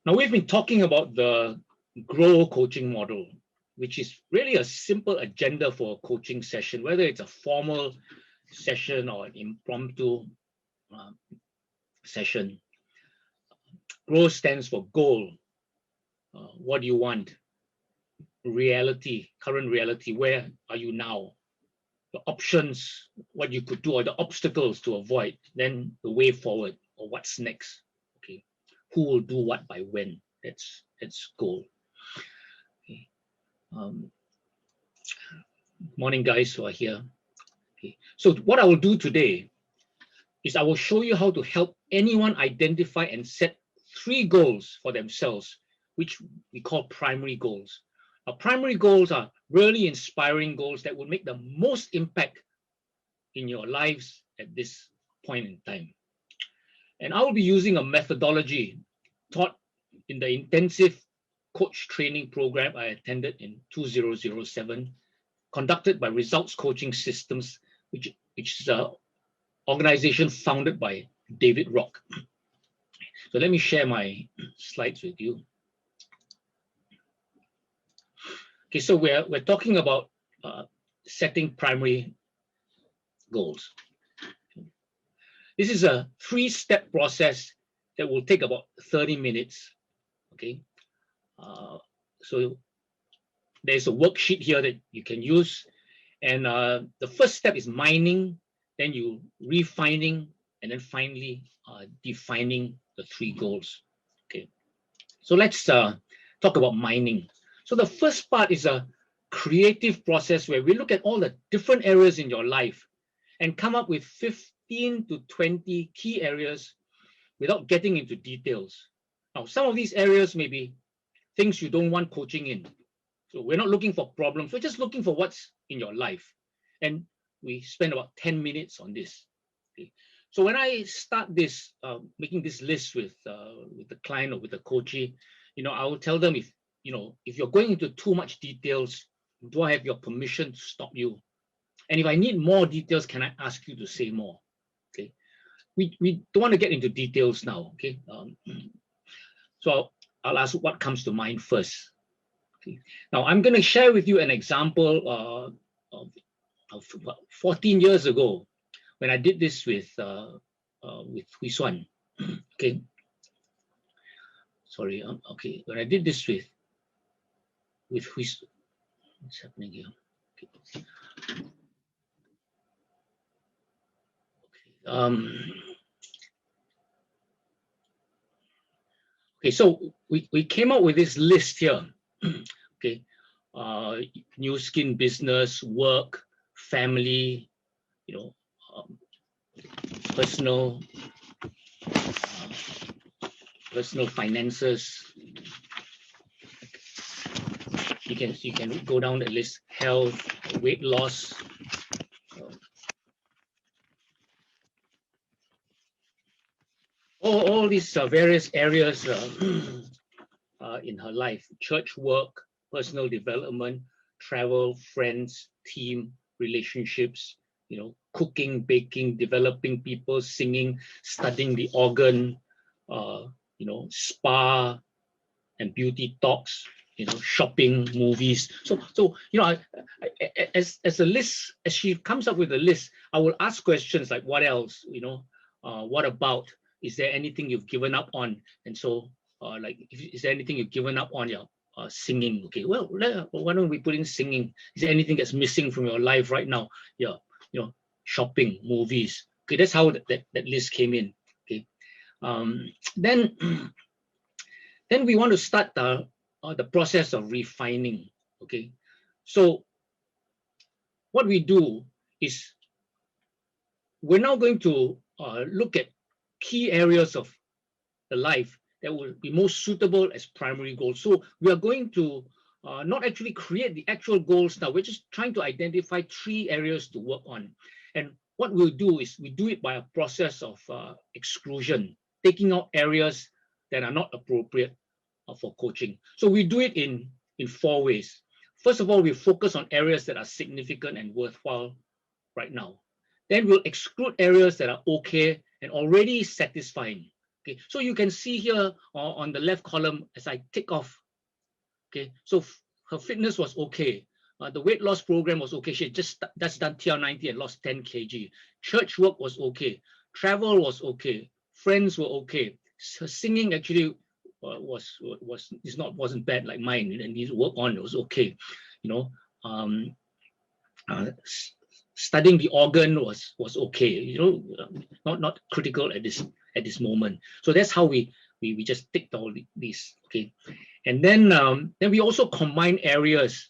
Now, we've been talking about the GROW coaching model, which is really a simple agenda for a coaching session, whether it's a formal session or an impromptu session. GROW stands for goal. What do you want? Reality, current reality, where are you now? The options, what you could do, or the obstacles to avoid, then the way forward, or what's next. Okay, who will do what by when? That's goal. Okay. Morning, guys who are here. Okay, so what I will do today is I will show you how to help anyone identify and set 3 goals for themselves, which we call primary goals. Our primary goals are really inspiring goals that will make the most impact in your lives at this point in time. And I will be using a methodology taught in the intensive coach training program I attended in 2007, conducted by Results Coaching Systems, which is an organization founded by David Rock. So let me share my slides with you. Okay, so we're talking about setting primary goals. This is a 3-step process that will take about 30 minutes. Okay, so there's a worksheet here that you can use, and the first step is mining, then you refining, and then finally defining the 3 goals. Okay, so let's talk about mining. So the first part is a creative process where we look at all the different areas in your life and come up with 15 to 20 key areas without getting into details. Now, some of these areas may be things you don't want coaching in. So we're not looking for problems, we're just looking for what's in your life. And we spend about 10 minutes on this. Okay. So when I start this, making this list with the client or with the coachee, I will tell them if you're going into too much details, do I have your permission to stop you? And if I need more details, can I ask you to say more? Okay. We don't want to get into details now. Okay. So I'll ask what comes to mind first. Okay. Now I'm going to share with you an example of 14 years ago when I did this with Hui Xuan. Okay. Sorry. Okay. When I did this with Hui, what's happening here? Okay. Okay, so we came up with this list here. Okay, new skin business, work, family, personal finances. You can go down the list: health, weight loss. All these various areas in her life: church, work, personal development, travel, friends, team, relationships, cooking, baking, developing people, singing, studying the organ, spa and beauty talks, shopping, movies. So as a list, as she comes up with a list, I will ask questions like, what else? What about? Is there anything you've given up on? And so, is there anything you've given up on? Your singing. Okay, well, why don't we put in singing? Is there anything that's missing from your life right now? Yeah, shopping, movies. Okay, that's how that list came in. Okay, then we want to start the process of refining. Okay, so what we do is we're now going to look at key areas of the life that will be most suitable as primary goals. So we are going to not actually create the actual goals now. We're just trying to identify 3 areas to work on. And what we'll do is we do it by a process of exclusion, taking out areas that are not appropriate for coaching. So we do it in 4 ways. First of all, we focus on areas that are significant and worthwhile right now. Then we'll exclude areas that are okay and already satisfying. Okay, so you can see here on the left column as I tick off. Okay, so her fitness was okay. The weight loss program was okay. She that's done TR90 and lost 10 kg. Church work was okay. Travel was okay. Friends were okay. Her singing actually wasn't bad like mine, and needs to work on. It was okay, you know. Studying the organ was okay, you know, not critical at this moment. So that's how we just ticked all these, okay. And then we also combine areas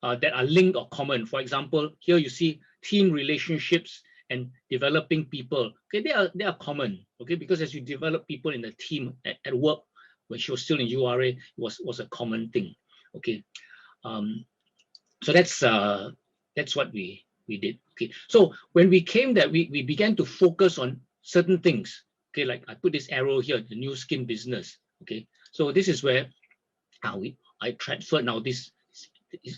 that are linked or common. For example, here you see team relationships and developing people. Okay, they are common. Okay, because as you develop people in the team at work, when she was still in URA, was a common thing. Okay, so that's what we did. Okay, so when we came there, we began to focus on certain things. Okay, like I put this arrow here, the Nu Skin business. Okay, so this is where I transferred now these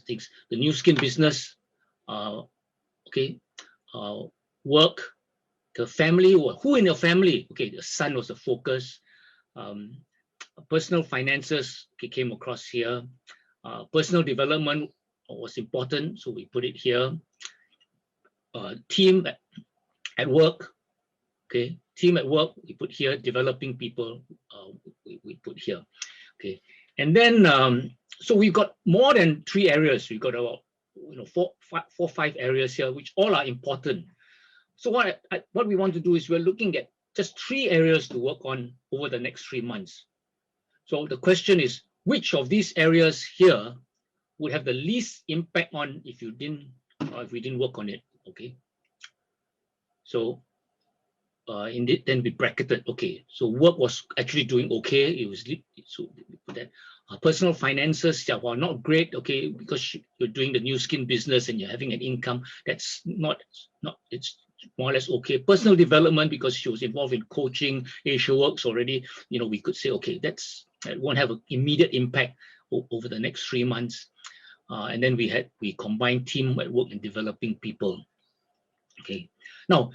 things, the Nu Skin business, okay, work, the family, who in your family? Okay, the son was the focus. Personal finances, okay, came across here. Personal development was important, so we put it here. Team at work, okay, team at work, we put here. Developing people, we put here, okay. And then so we've got more than 3 areas. We've got about, you know, four, 5 areas here, which all are important. So what we want to do is we're looking at just 3 areas to work on over the next 3 months. So the question is, which of these areas here would have the least impact on if we didn't work on it? Okay. So indeed, then we bracketed. Okay, so work was actually doing okay. It was, so we put that. Personal finances, yeah, well, not great. Okay, because you're doing the Nu Skin business and you're having an income that's not it's more or less okay. Personal development, because she was involved in coaching, Asia Works already. You know, we could say, okay, that won't have an immediate impact over the next 3 months. And then we combined team at work and developing people. Okay, now,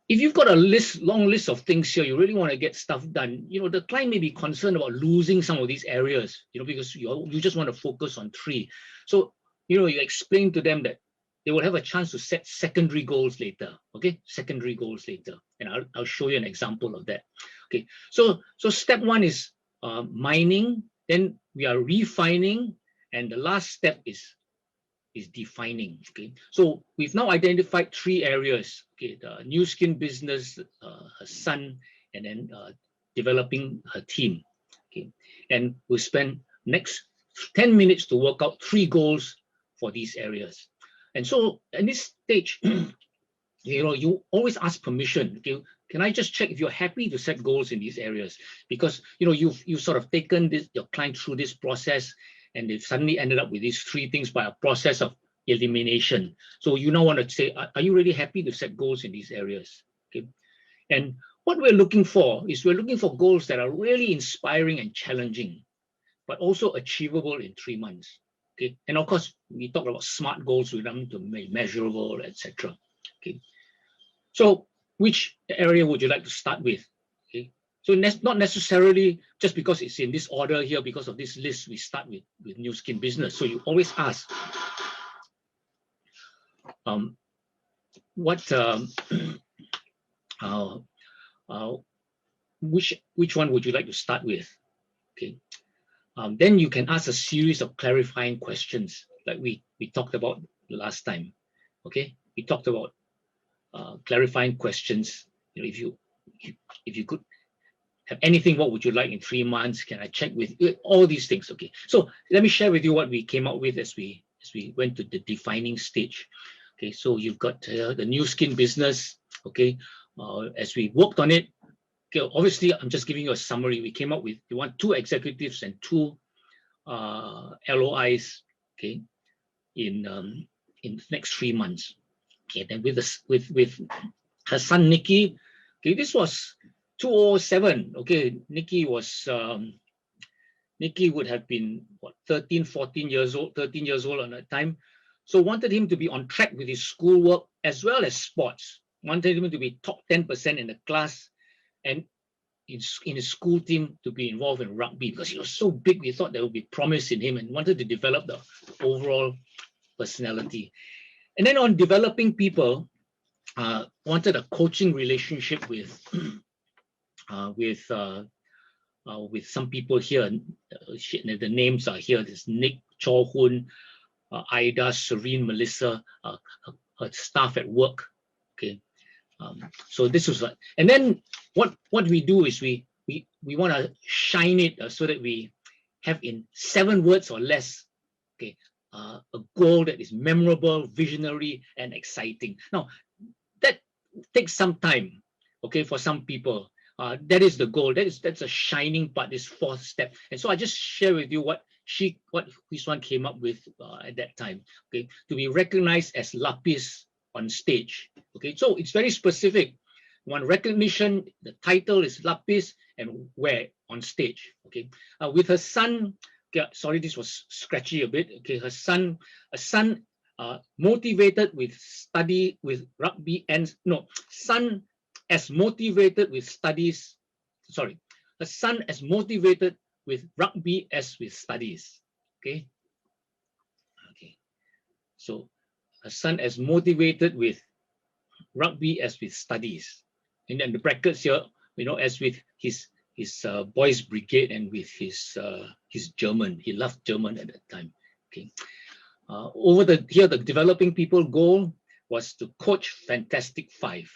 if you've got a long list of things here, you really want to get stuff done, you know, the client may be concerned about losing some of these areas, you know, because you just want to focus on 3. So, you know, you explain to them that they will have a chance to set secondary goals later. Okay, secondary goals later. And I'll show you an example of that. Okay, so step 1 is mining, then we are refining, and the last step is defining. Okay, so we've now identified 3 areas. Okay, the Nu Skin business, her son, and then developing her team. Okay, and we'll spend next 10 minutes to work out 3 goals for these areas. And so at this stage, you know, you always ask permission. Okay, can I just check if you're happy to set goals in these areas? Because, you know, you've sort of taken your client through this process, and they've suddenly ended up with these 3 things by a process of elimination. So you now want to say, are you really happy to set goals in these areas? Okay, and what we're looking for is we're looking for goals that are really inspiring and challenging, but also achievable in 3 months. Okay, and of course we talk about SMART goals. We want them to be measurable, etc. Okay, so which area would you like to start with? Okay, so not necessarily just because it's in this order here, because of this list, we start with Nu Skin business. So you always ask, which one would you like to start with? Okay, then you can ask a series of clarifying questions, like we talked about last time. Okay, we talked about clarifying questions. You know, if you could have anything, what would you like in 3 months? Can I check with you? All these things? Okay, so let me share with you what we came up with as we went to the defining stage. Okay, so you've got the Nu Skin business. Okay, as we worked on it, okay, obviously I'm just giving you a summary. We came up with, we want 2 executives and 2 LOIs. Okay, in the next 3 months. Okay, then with her son Nikki. Okay, this was 2007. Okay, Nikki would have been what, 13 years old on that time. So wanted him to be on track with his schoolwork as well as sports. Wanted him to be top 10% in the class, and in his school team to be involved in rugby because he was so big. We thought there would be promise in him and wanted to develop the overall personality. And then on developing people, wanted a coaching relationship with some people here. The names are here. There's Nick, Cho Hun, Ida, Serene, Melissa, her staff at work. Okay, so this was like, and then what we do is we want to shine it so that we have in 7 words or less. Okay, a goal that is memorable, visionary, and exciting. Now that takes some time. Okay, for some people. That is the goal. That's a shining part, this 4th step. And so I just share with you what this one came up with at that time. Okay, to be recognized as Lapis on stage. Okay, so it's very specific. One recognition, the title is Lapis, and where on stage. Okay, with her son. Okay, sorry, this was scratchy a bit. Okay, a son motivated with study with rugby and son as motivated with studies, a son as motivated with rugby as with studies. Okay. So a son as motivated with rugby as with studies. And then the brackets here, as with his boys brigade and with his German. He loved German at that time. Okay. The developing people goal was to coach Fantastic 5.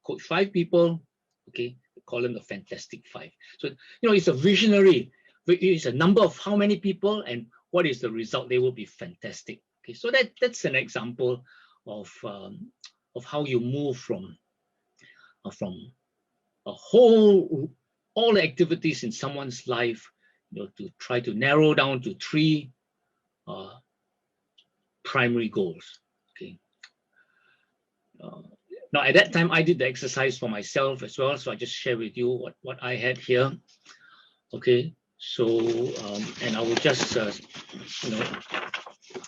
Coach 5 people, okay, call them the Fantastic 5. So, it's a visionary. It's a number of how many people and what is the result. They will be fantastic. Okay, so that's an example of how you move from all the activities in someone's life, to try to narrow down to 3 primary goals. Okay. Now, at that time, I did the exercise for myself as well. So I just share with you what I had here. Okay, so, and I will just,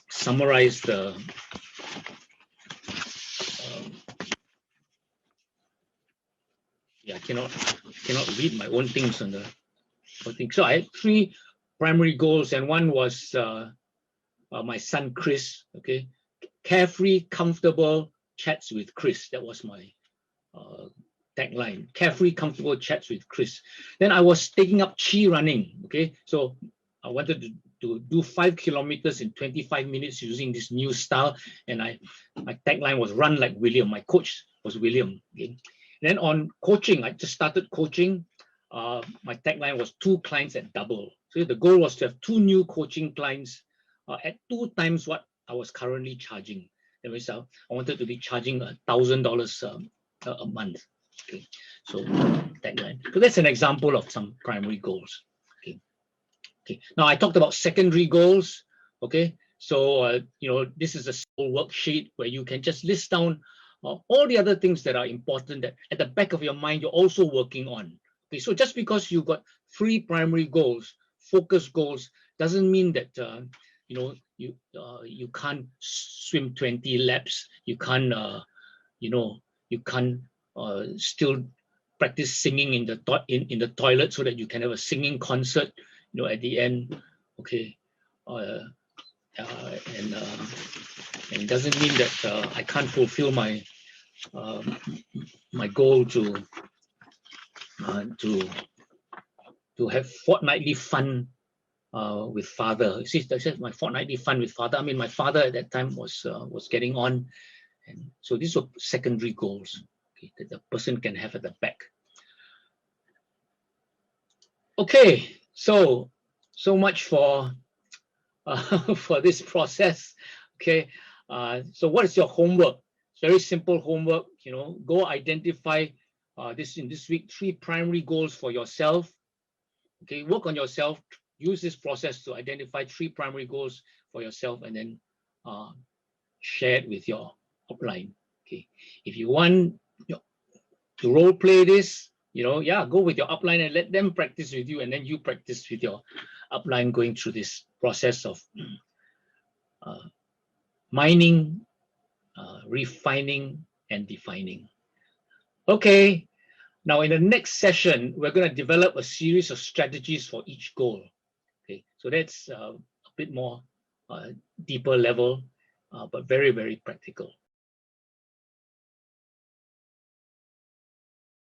summarize the, I cannot read my own things on the thing. So I had 3 primary goals, and one was my son, Chris. Okay, carefree, comfortable chats with Chris. That was my tagline. Carefree, comfortable chats with Chris. Then I was taking up chi running. Okay, so I wanted to do 5 kilometers in 25 minutes using this new style. And my tagline was run like William. My coach was William. Okay. Then on coaching, I just started coaching. My tagline was 2 clients at double. So the goal was to have 2 new coaching clients at 2 times what I was currently charging. That means I wanted to be charging $1,000 a month. Okay, so tagline. So that's an example of some primary goals. Okay. Now I talked about secondary goals. Okay, so this is a small worksheet where you can just list down all the other things that are important that at the back of your mind you're also working on. Okay, so just because you've got 3 primary goals, focus goals, doesn't mean that you can't swim 20 laps. You can't still practice singing in the toilet so that you can have a singing concert, at the end. Okay, and it doesn't mean that I can't fulfill my my goal to have fortnightly fun with father. You see, that's my fortnightly fun with father. I mean, my father at that time was getting on, and so these were secondary goals, okay, that the person can have at the back. Okay, so much for for this process. Okay, so what is your homework? It's very simple homework. Go identify in this week 3 primary goals for yourself. Okay, work on yourself. Use this process to identify 3 primary goals for yourself, and then share it with your upline. Okay, if you want to role play this, go with your upline and let them practice with you, and then you practice with your upline going through this process of mining, refining, and defining. Okay, Now, in the next session, we're going to develop a series of strategies for each goal. Okay, so that's a bit more deeper level, but very, very practical.